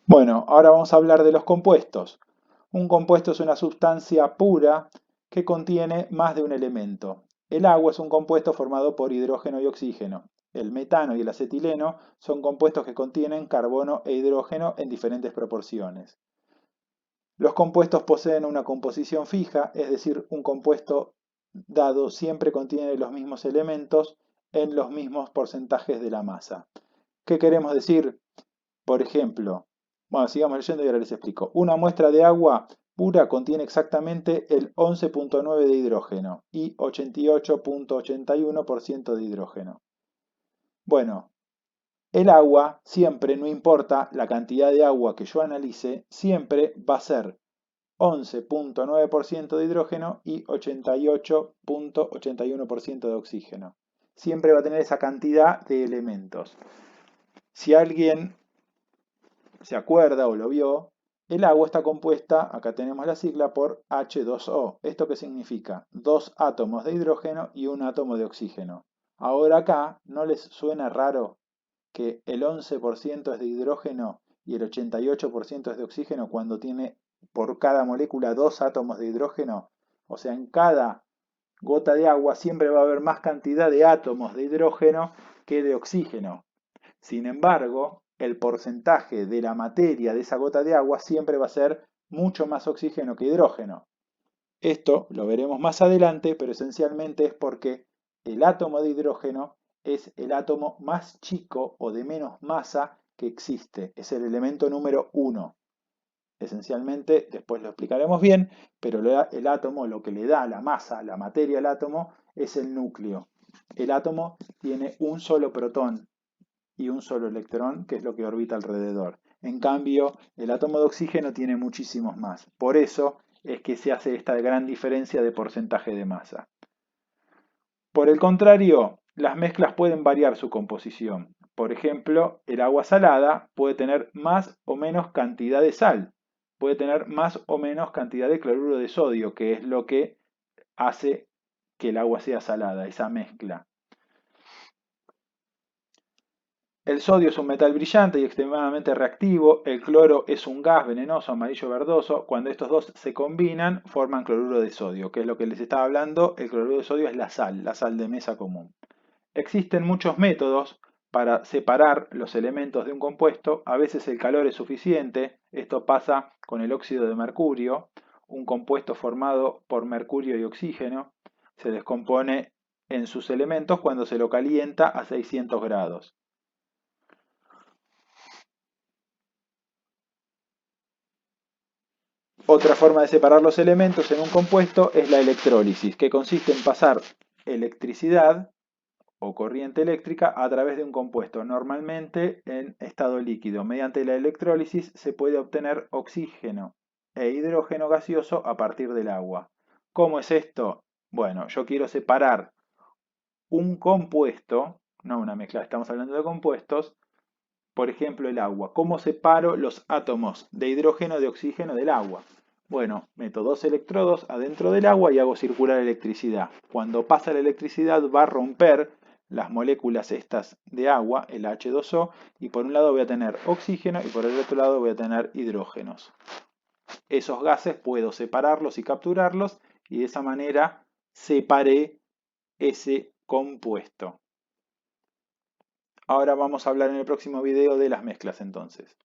Bueno, ahora vamos a hablar de los compuestos. Un compuesto es una sustancia pura que contiene más de un elemento. El agua es un compuesto formado por hidrógeno y oxígeno. El metano y el acetileno son compuestos que contienen carbono e hidrógeno en diferentes proporciones. Los compuestos poseen una composición fija, es decir, un compuesto dado siempre contiene los mismos elementos en los mismos porcentajes de la masa. ¿Qué queremos decir? Por ejemplo, bueno, sigamos leyendo y ahora les explico. Una muestra de agua pura contiene exactamente el 11,9 de hidrógeno y 88,81% de hidrógeno. Bueno, el agua siempre, no importa la cantidad de agua que yo analice, siempre va a ser 11,9% de hidrógeno y 88,81% de oxígeno. Siempre va a tener esa cantidad de elementos. Si alguien se acuerda o lo vio, el agua está compuesta, acá tenemos la sigla, por H2O. ¿Esto qué significa? Dos átomos de hidrógeno y un átomo de oxígeno. Ahora acá, ¿no les suena raro que el 11% es de hidrógeno y el 88% es de oxígeno cuando tiene por cada molécula dos átomos de hidrógeno? O sea, en cada gota de agua siempre va a haber más cantidad de átomos de hidrógeno que de oxígeno. Sin embargo, el porcentaje de la materia de esa gota de agua siempre va a ser mucho más oxígeno que hidrógeno. Esto lo veremos más adelante, pero esencialmente es porque el átomo de hidrógeno es el átomo más chico o de menos masa que existe. Es el elemento número 1. Esencialmente, después lo explicaremos bien, pero el átomo, lo que le da la masa, la materia al átomo, es el núcleo. El átomo tiene un solo protón y un solo electrón, que es lo que orbita alrededor. En cambio, el átomo de oxígeno tiene muchísimos más. Por eso es que se hace esta gran diferencia de porcentaje de masa. Por el contrario, las mezclas pueden variar su composición. Por ejemplo, el agua salada puede tener más o menos cantidad de sal, puede tener más o menos cantidad de cloruro de sodio, que es lo que hace que el agua sea salada, esa mezcla. El sodio es un metal brillante y extremadamente reactivo, el cloro es un gas venenoso amarillo verdoso. Cuando estos dos se combinan, forman cloruro de sodio, que es lo que les estaba hablando. El cloruro de sodio es la sal de mesa común. Existen muchos métodos para separar los elementos de un compuesto. A veces el calor es suficiente. Esto pasa con el óxido de mercurio, un compuesto formado por mercurio y oxígeno. Se descompone en sus elementos cuando se lo calienta a 600 grados. Otra forma de separar los elementos en un compuesto es la electrólisis, que consiste en pasar electricidad o corriente eléctrica a través de un compuesto, normalmente en estado líquido. Mediante la electrólisis se puede obtener oxígeno e hidrógeno gaseoso a partir del agua. ¿Cómo es esto? Bueno, yo quiero separar un compuesto, no una mezcla, estamos hablando de compuestos, por ejemplo el agua. ¿Cómo separo los átomos de hidrógeno de oxígeno del agua? Bueno, meto dos electrodos adentro del agua y hago circular electricidad. Cuando pasa la electricidad va a romper las moléculas estas de agua, el H2O, y por un lado voy a tener oxígeno y por el otro lado voy a tener hidrógenos. Esos gases puedo separarlos y capturarlos y de esa manera separé ese compuesto. Ahora vamos a hablar en el próximo video de las mezclas entonces.